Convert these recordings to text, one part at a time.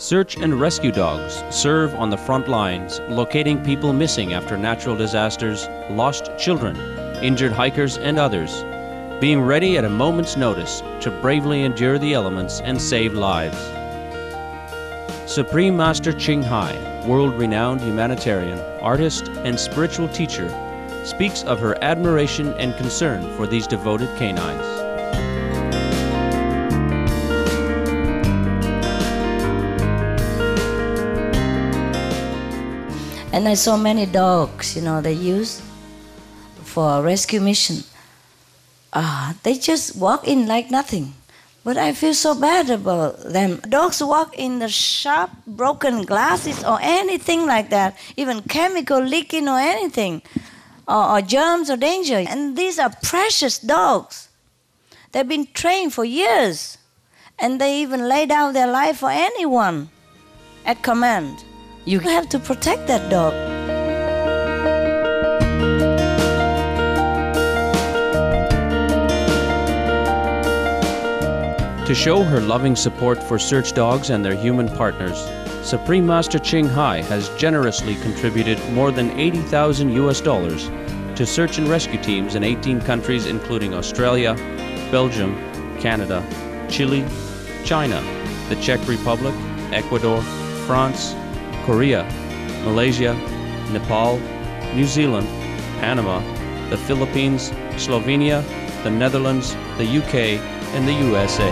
Search and rescue dogs serve on the front lines, locating people missing after natural disasters, lost children, injured hikers, and others, being ready at a moment's notice to bravely endure the elements and save lives. Supreme Master Ching Hai, world-renowned humanitarian, artist, and spiritual teacher, speaks of her admiration and concern for these devoted canines. And I saw many dogs, they use for a rescue mission. They just walk in like nothing. But I feel so bad about them. Dogs walk in the sharp, broken glasses or anything like that, even chemical leaking or anything, or germs or danger. And these are precious dogs. They've been trained for years, and they even lay down their life for anyone at command. You have to protect that dog. To show her loving support for search dogs and their human partners, Supreme Master Ching Hai has generously contributed more than $80,000 to search and rescue teams in 18 countries including Australia, Belgium, Canada, Chile, China, the Czech Republic, Ecuador, France, Korea, Malaysia, Nepal, New Zealand, Panama, the Philippines, Slovenia, the Netherlands, the UK, and the USA.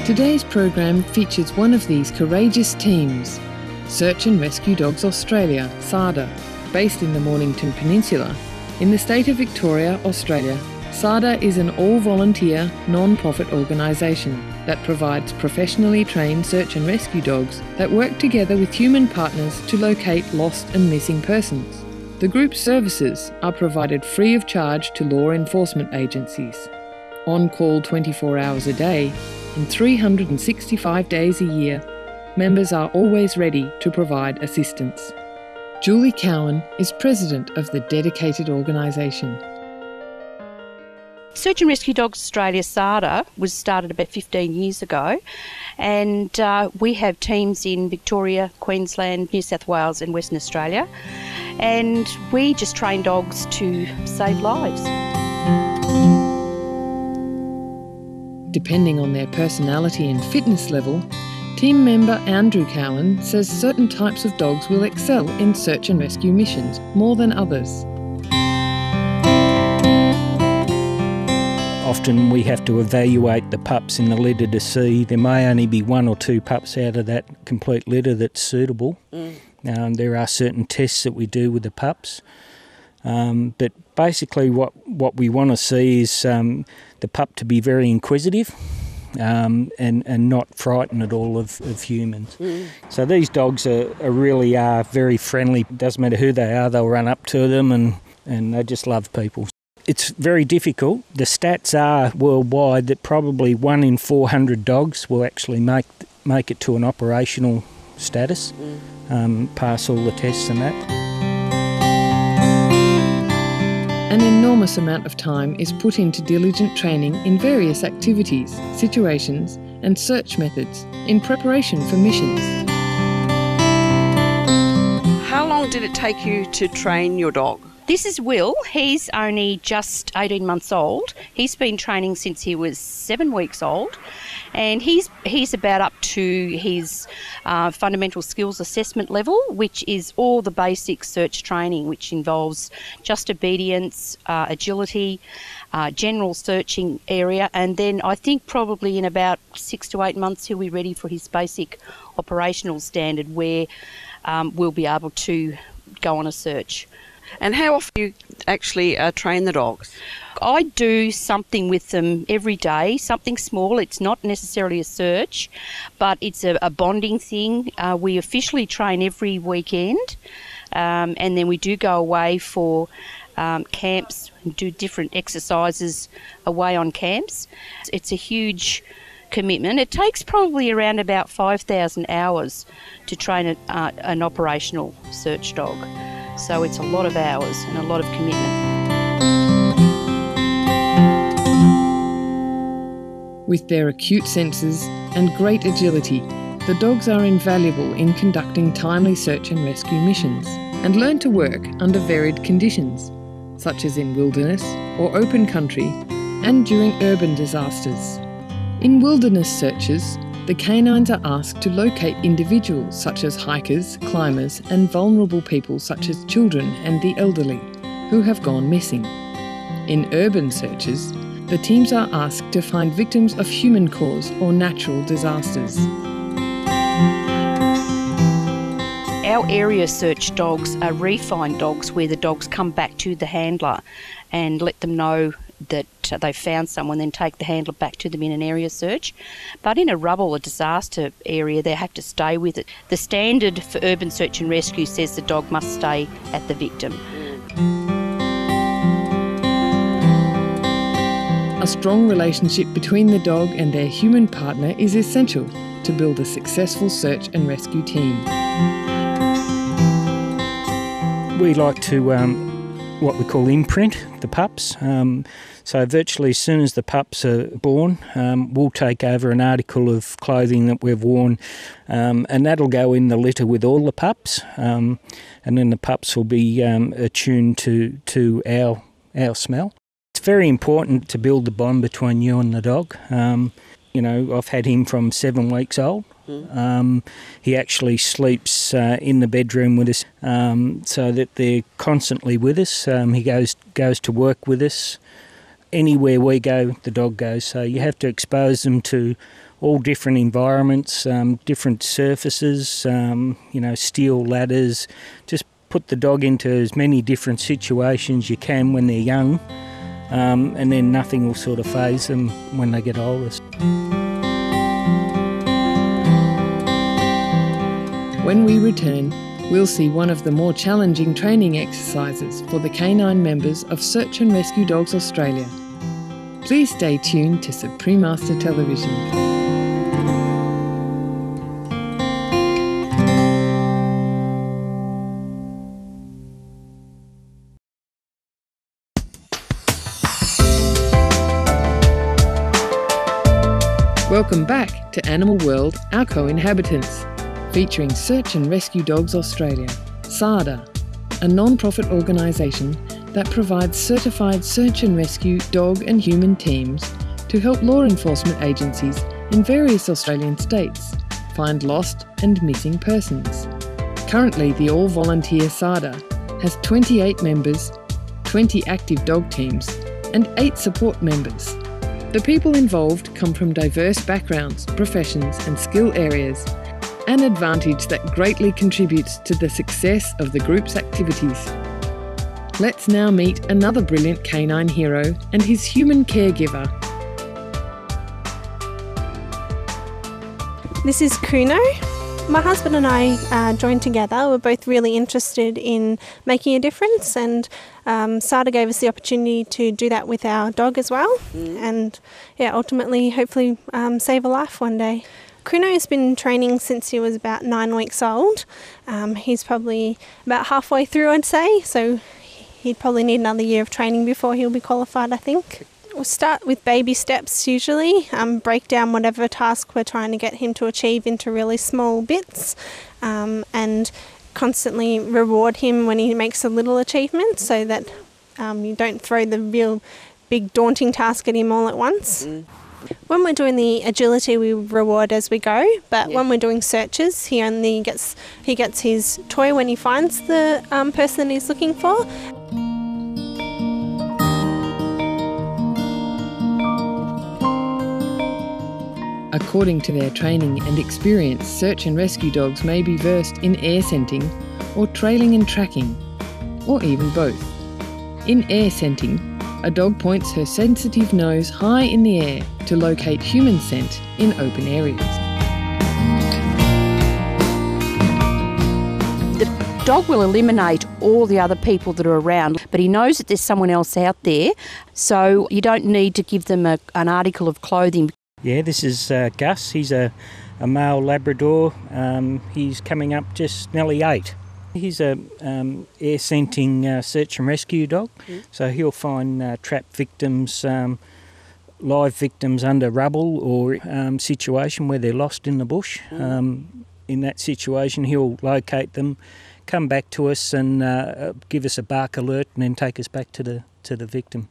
Today's program features one of these courageous teams, Search and Rescue Dogs Australia, SARDA, based in the Mornington Peninsula, in the state of Victoria, Australia. SARDA is an all-volunteer, non-profit organisation that provides professionally trained search and rescue dogs that work together with human partners to locate lost and missing persons. The group's services are provided free of charge to law enforcement agencies. On call 24 hours a day and 365 days a year, members are always ready to provide assistance. Julie Cowan is president of the dedicated organisation. Search and Rescue Dogs Australia, SARDA, was started about 15 years ago, and we have teams in Victoria, Queensland, New South Wales and Western Australia, and we just train dogs to save lives. Depending on their personality and fitness level, team member Andrew Cowan says certain types of dogs will excel in search and rescue missions more than others. Often we have to evaluate the pups in the litter to see there may only be one or two pups out of that complete litter that's suitable. There are certain tests that we do with the pups, but basically what we want to see is the pup to be very inquisitive and not frightened at all of humans. So these dogs really are very friendly. Doesn't matter who they are, they'll run up to them and they just love people. It's very difficult. The stats are worldwide that probably 1 in 400 dogs will actually make it to an operational status, pass all the tests and that. An enormous amount of time is put into diligent training in various activities, situations and search methods in preparation for missions. How long did it take you to train your dog? This is Will. He's only just 18 months old. He's been training since he was 7 weeks old, and he's about up to his fundamental skills assessment level, which is all the basic search training, which involves just obedience, agility, general searching area, and then I think probably in about 6 to 8 months he'll be ready for his basic operational standard where we'll be able to go on a search. And how often do you actually train the dogs? I do something with them every day, something small. It's not necessarily a search, but it's a bonding thing. We officially train every weekend, and then we do go away for camps and do different exercises away on camps. It's a huge commitment. It takes probably around about 5,000 hours to train an operational search dog. So it's a lot of hours and a lot of commitment. With their acute senses and great agility, the dogs are invaluable in conducting timely search and rescue missions and learn to work under varied conditions, such as in wilderness or open country and during urban disasters. In wilderness searches, the canines are asked to locate individuals such as hikers, climbers and vulnerable people such as children and the elderly who have gone missing. In urban searches, the teams are asked to find victims of human cause or natural disasters. Our area search dogs are refined dogs where the dogs come back to the handler and let them know that they've found someone, then take the handler back to them in an area search. But in a rubble or disaster area, they have to stay with it. The standard for urban search and rescue says the dog must stay at the victim. A strong relationship between the dog and their human partner is essential to build a successful search and rescue team. We like to what we call imprint the pups. So virtually as soon as the pups are born, we'll take over an article of clothing that we've worn, and that'll go in the litter with all the pups, and then the pups will be attuned to our smell. It's very important to build the bond between you and the dog. I've had him from 7 weeks old. He actually sleeps in the bedroom with us, so that they're constantly with us. He goes to work with us. Anywhere we go, the dog goes. So you have to expose them to all different environments, different surfaces, steel ladders. Just put the dog into as many different situations you can when they're young, and then nothing will sort of faze them when they get older. When we return, we'll see one of the more challenging training exercises for the canine members of Search and Rescue Dogs Australia. Please stay tuned to Supreme Master Television. Welcome back to Animal World, Our Co-Inhabitants, featuring Search and Rescue Dogs Australia, SARDA, a non-profit organisation that provides certified search and rescue dog and human teams to help law enforcement agencies in various Australian states find lost and missing persons. Currently, the all-volunteer SARDA has 28 members, 20 active dog teams and 8 support members. The people involved come from diverse backgrounds, professions and skill areas, an advantage that greatly contributes to the success of the group's activities. Let's now meet another brilliant canine hero and his human caregiver. This is Kuno. My husband and I joined together. We're both really interested in making a difference, and SARDA gave us the opportunity to do that with our dog as well, and ultimately hopefully save a life one day. Kuno has been training since he was about 9 weeks old. He's probably about halfway through, I'd say, so he'd probably need another year of training before he'll be qualified, I think. We'll start with baby steps usually, break down whatever task we're trying to get him to achieve into really small bits, and constantly reward him when he makes a little achievement, so that you don't throw the real big daunting task at him all at once. When we're doing the agility, we reward as we go, but when we're doing searches, he gets his toy when he finds the person he's looking for. According to their training and experience, search and rescue dogs may be versed in air scenting or trailing and tracking, or even both. In air scenting, a dog points her sensitive nose high in the air to locate human scent in open areas. The dog will eliminate all the other people that are around, but he knows that there's someone else out there, so you don't need to give them an article of clothing. Yeah, this is Gus. He's a male Labrador. He's coming up just nearly 8. He's a air scenting search and rescue dog, so he'll find trapped victims, live victims under rubble or situation where they're lost in the bush. In that situation, he'll locate them, come back to us and give us a bark alert and then take us back to the victim.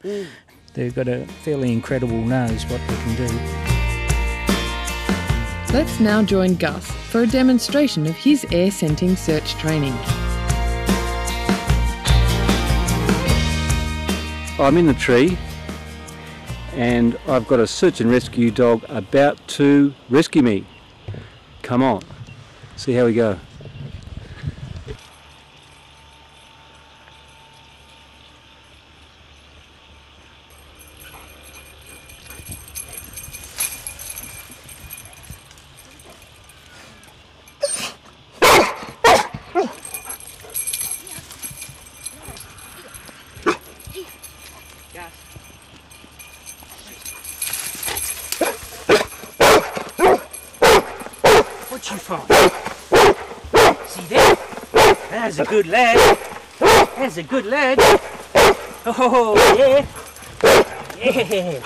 They've got a fairly incredible nose, what they can do. Let's now join Gus for a demonstration of his air scenting search training. I'm in the tree and I've got a search and rescue dog about to rescue me. Come on, see how we go. What you find? See that? That's a good lad. That's a good lad. Oh, yeah. Yeah. Hey,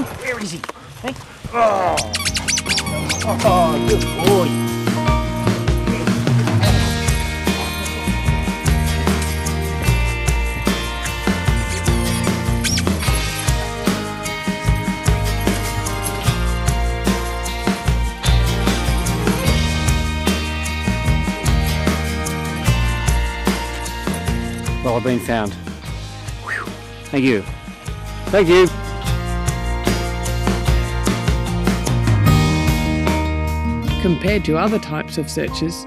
where is he? Hey. Oh, good boy. Well, I've been found. Whew. Thank you. Thank you. Compared to other types of searches,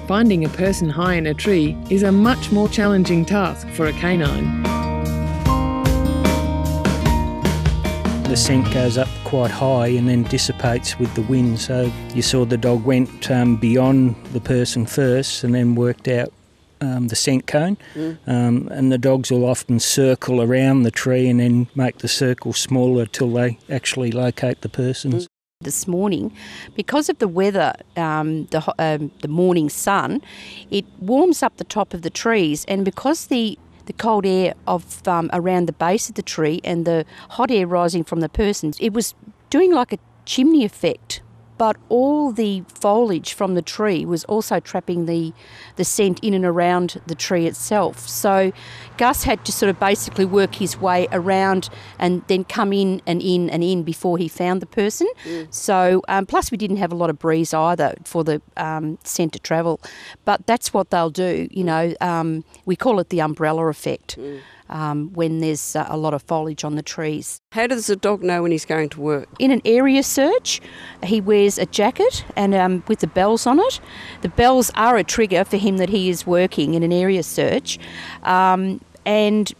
finding a person high in a tree is a much more challenging task for a canine. The scent goes up quite high and then dissipates with the wind, so you saw the dog went beyond the person first and then worked out the scent cone, and the dogs will often circle around the tree and then make the circle smaller till they actually locate the person. This morning, because of the weather, the morning sun, it warms up the top of the trees, and because the cold air of around the base of the tree and the hot air rising from the person, it was doing like a chimney effect. But all the foliage from the tree was also trapping the scent in and around the tree itself. So Gus had to sort of basically work his way around and then come in and in and in before he found the person. So plus we didn't have a lot of breeze either for the scent to travel. But that's what they'll do, you know. We call it the umbrella effect. When there's a lot of foliage on the trees. How does a dog know when he's going to work? In an area search, he wears a jacket and with the bells on it. The bells are a trigger for him that he is working in an area search. And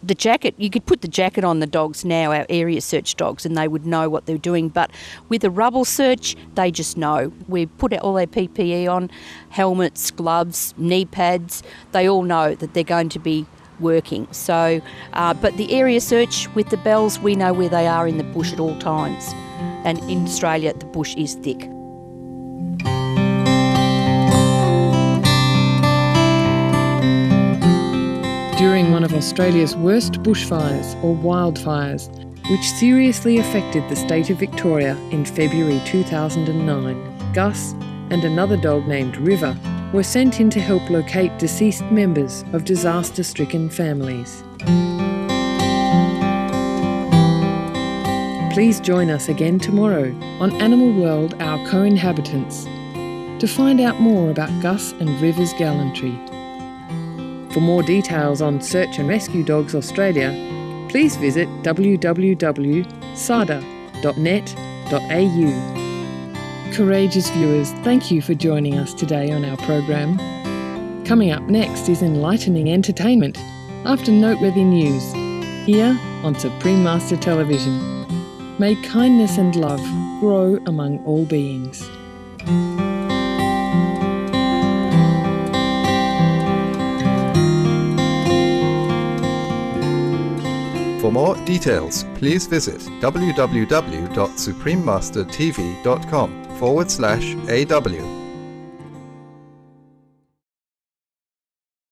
the jacket, you could put the jacket on the dogs now, our area search dogs, and they would know what they're doing. But with a rubble search, they just know. We put all their PPE on, helmets, gloves, knee pads. They all know that they're going to be working. So, but the area search with the bells, we know where they are in the bush at all times. And in Australia, the bush is thick. During one of Australia's worst bushfires or wildfires, which seriously affected the state of Victoria in February 2009, Gus and another dog named River were sent in to help locate deceased members of disaster-stricken families. Please join us again tomorrow on Animal World, Our Co-Inhabitants, to find out more about Gus and River's gallantry. For more details on Search and Rescue Dogs Australia, please visit www.sada.net.au. Courageous viewers, thank you for joining us today on our program. Coming up next is enlightening entertainment after noteworthy news, here on Supreme Master Television. May kindness and love grow among all beings. For more details, please visit www.suprememastertv.com/AW.